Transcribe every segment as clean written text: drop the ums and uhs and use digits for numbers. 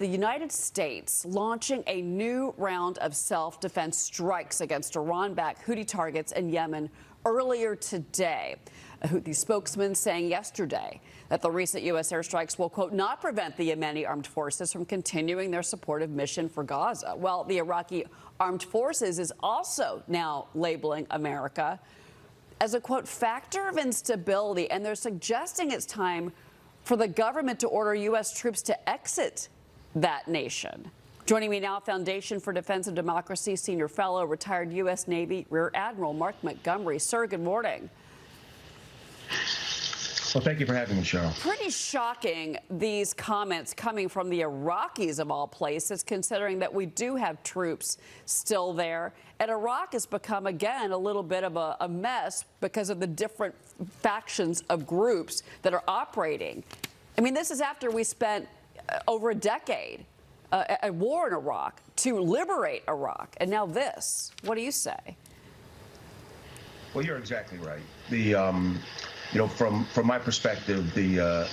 The United States launching a new round of self-defense strikes against Iran-backed Houthi targets in Yemen earlier today. A Houthi spokesman saying yesterday that the recent U.S. airstrikes will, quote, not prevent the Yemeni armed forces from continuing their supportive mission for Gaza. Well, the Iraqi armed forces is also now labeling America as a, quote, factor of instability, and they're suggesting it's time for the government to order U.S. troops to exit that nation. Joining me now, Foundation for Defense of Democracy Senior Fellow, retired U.S. Navy Rear Admiral Mark Montgomery. Sir, good morning. Well, thank you for having me, Cheryl. Pretty shocking, these comments coming from the Iraqis of all places, considering that we do have troops still there. And Iraq has become, again, a little bit of a mess because of the different factions of groups that are operating. I mean, this is after we spent over a decade at war in Iraq to liberate Iraq. And now this. What do you say? Well, you're exactly right. From my perspective, the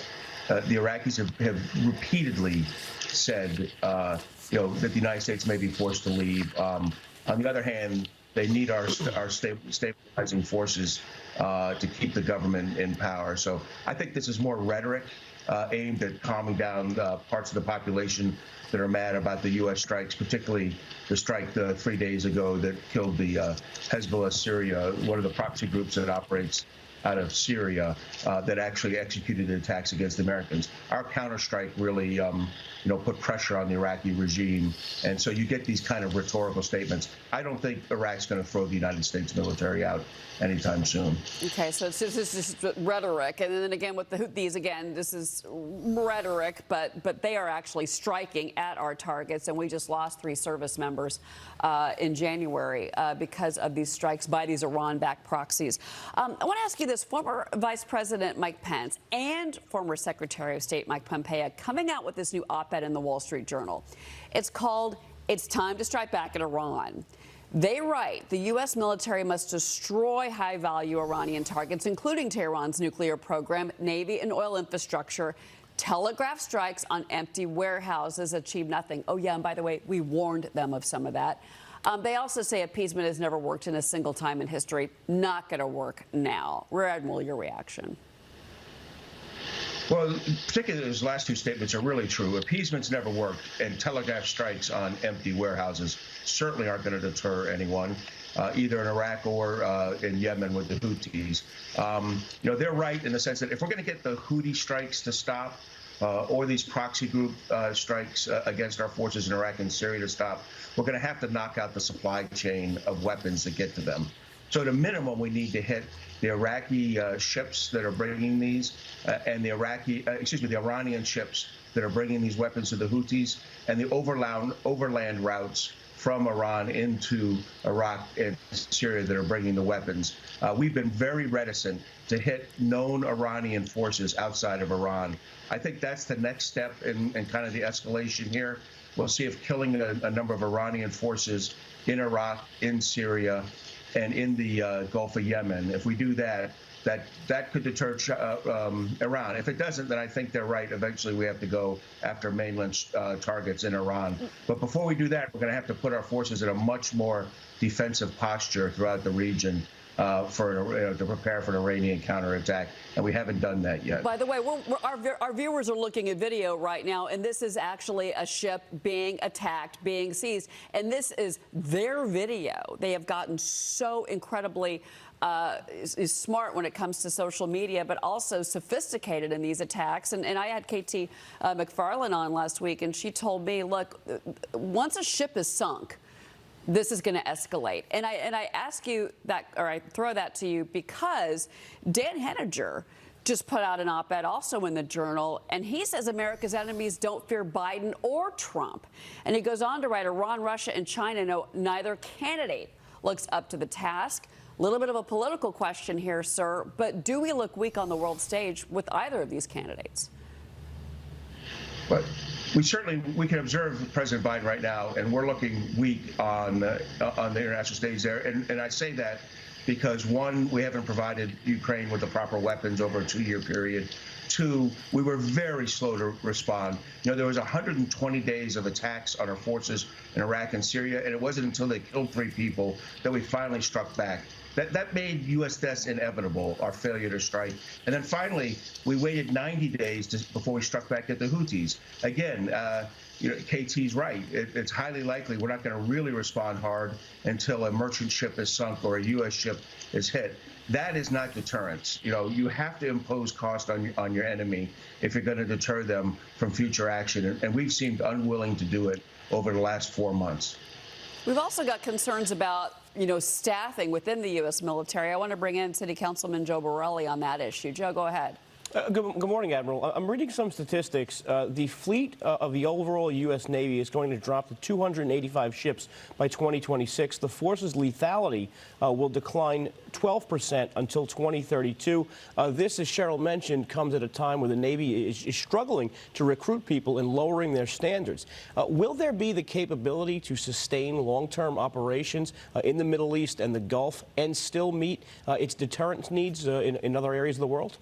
Iraqis have repeatedly said, that the United States may be forced to leave. On the other hand, they need our stabilizing forces to keep the government in power. So I think this is more rhetoric aimed at calming down parts of the population that are mad about the U.S. strikes, particularly the strike 3 days ago that killed the Hezbollah Syria, one of the proxy groups that operates out of Syria, that actually executed attacks against Americans. Our counterstrike really, put pressure on the Iraqi regime, and so you get these kind of rhetorical statements. I don't think Iraq's going to throw the United States military out anytime soon. Okay, so this is just rhetoric, and then again with the Houthis, again, this is rhetoric, but they are actually striking at our targets, and we just lost 3 service members in January because of these strikes by these Iran-backed proxies. I want to ask you this: former Vice President Mike Pence and former Secretary of State Mike Pompeo coming out with this new op-ed in the Wall Street Journal. It's called "It's Time to Strike Back at Iran." They write the U.S. military must destroy high-value Iranian targets, including Tehran's nuclear program, Navy and oil infrastructure. Telegraph strikes on empty warehouses achieve nothing. Oh, yeah, and by the way, we warned them of some of that. They also say appeasement has never worked in a single time in history. Not going to work now. Rear Admiral, your reaction? Well, particularly those last 2 statements are really true. Appeasement's never worked, and telegraph strikes on empty warehouses certainly aren't going to deter anyone, either in Iraq or in Yemen with the Houthis. They're right in the sense that if we're going to get the Houthi strikes to stop, or these proxy group strikes against our forces in Iraq and Syria to stop, we're going to have to knock out the supply chain of weapons that get to them. So at a minimum, we need to hit the Iraqi ships that are bringing these, and the Iranian ships that are bringing these weapons to the Houthis, and the overland routes from Iran into Iraq and Syria that are bringing the weapons. We've been very reticent to hit known Iranian forces outside of Iran. I think that's the next step in kind of the escalation here. We'll see if killing a number of Iranian forces in Iraq, in Syria, and in the Gulf of Yemen, if we do that, that could deter Iran. If it doesn't, then I think they're right. Eventually, we have to go after mainland targets in Iran. But before we do that, we're going to have to put our forces in a much more defensive posture throughout the region to prepare for an Iranian counterattack, and we haven't done that yet. By the way, our viewers are looking at video right now, and this is actually a ship being attacked, being seized, and this is their video. They have gotten so incredibly is smart when it comes to social media, but also sophisticated in these attacks. And I had KT McFarland on last week, and she told me, look, once a ship is sunk, this is going to escalate. And I ask you that, or I throw that to you, because Dan Henninger just put out an op-ed also in the Journal, and he says America's enemies don't fear Biden or Trump. And he goes on to write, Iran, Russia, and China know neither candidate looks up to the task. A little bit of a political question here, sir, but do we look weak on the world stage with either of these candidates? But we can observe President Biden right now, and we're looking weak on the international stage there. And I say that because, one, we haven't provided Ukraine with the proper weapons over a 2-year period. Two, we were very slow to respond. You know, there was 120 days of attacks on our forces in Iraq and Syria, and it wasn't until they killed 3 people that we finally struck back. That made U.S. deaths inevitable, our failure to strike. And then finally, we waited 90 days before we struck back at the Houthis. Again, you know, KT's right. It's highly likely we're not going to really respond hard until a merchant ship is sunk or a U.S. ship is hit. That is not deterrence. You know, you have to impose cost on your enemy if you're going to deter them from future action. And we've seemed unwilling to do it over the last 4 months. We've also got concerns about, you know, staffing within the U.S. military. I want to bring in City Councilman Joe Borelli on that issue. Joe, go ahead. Good morning, Admiral. I'm reading some statistics. The fleet of the overall U.S. Navy is going to drop to 285 ships by 2026. The force's lethality will decline 12% until 2032. This, as Cheryl mentioned, comes at a time where the Navy is struggling to recruit people and lowering their standards. Will there be the capability to sustain long-term operations in the Middle East and the Gulf and still meet its deterrence needs in other areas of the world?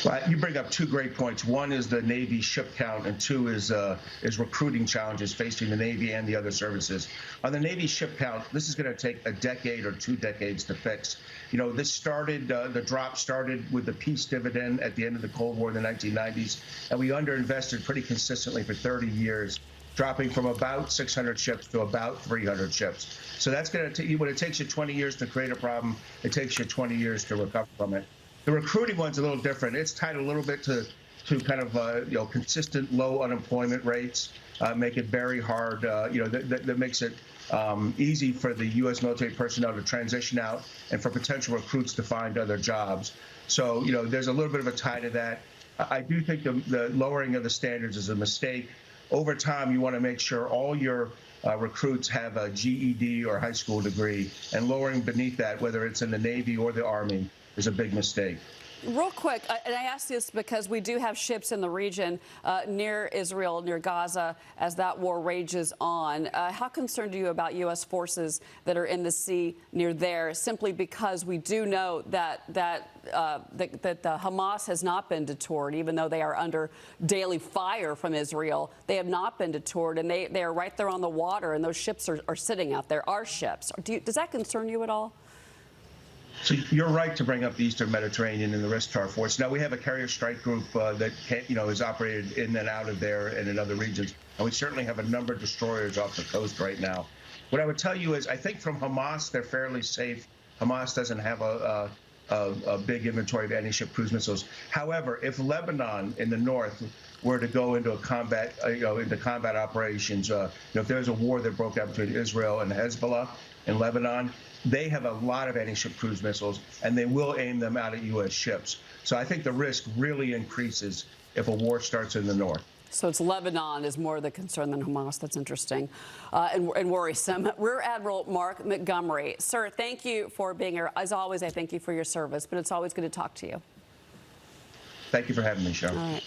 Well, you bring up 2 great points. One is the Navy ship count, and 2 is recruiting challenges facing the Navy and the other services. On the Navy ship count, this is going to take a decade or 2 decades to fix. You know, this started, the drop started with the peace dividend at the end of the Cold War in the 1990s, and we underinvested pretty consistently for 30 years, dropping from about 600 ships to about 300 ships. So that's going to take, when it takes you 20 years to create a problem, it takes you 20 years to recover from it. The recruiting one's a little different. It's tied a little bit to kind of you know, consistent low unemployment rates, make it very hard. You know, that makes it easy for the U.S. military personnel to transition out and for potential recruits to find other jobs. So, you know, there's a little bit of a tie to that. I do think the lowering of the standards is a mistake. Over time, you want to make sure all your recruits have a GED or high school degree, and lowering beneath that, whether it's in the Navy or the Army, is a big mistake. Real quick, and I ask this because we do have ships in the region near Israel, near Gaza, as that war rages on. How concerned are you about U.S. forces that are in the sea near there, simply because we do know that the Hamas has not been deterred, even though they are under daily fire from Israel. They have not been deterred, and they are right there on the water, and those ships are sitting out there, our ships. Does that concern you at all? So you're right to bring up the Eastern Mediterranean and the risk to our force. Now, we have a carrier strike group that is operated in and out of there and in other regions, and we certainly have a number of destroyers off the coast right now. What I would tell you is, I think from Hamas, they're fairly safe. Hamas doesn't have a big inventory of anti-ship cruise missiles. However, if Lebanon in the north were to go into a combat, into combat operations, if there's a war that broke out between Israel and Hezbollah in Lebanon, they have a lot of anti-ship cruise missiles, and they will aim them out at U.S. ships. So I think the risk really increases if a war starts in the north. So it's Lebanon is more the concern than Hamas. That's interesting and worrisome. Rear Admiral Mark Montgomery. Sir, thank you for being here. As always, I thank you for your service, but it's always good to talk to you. Thank you for having me, Cheryl. All right.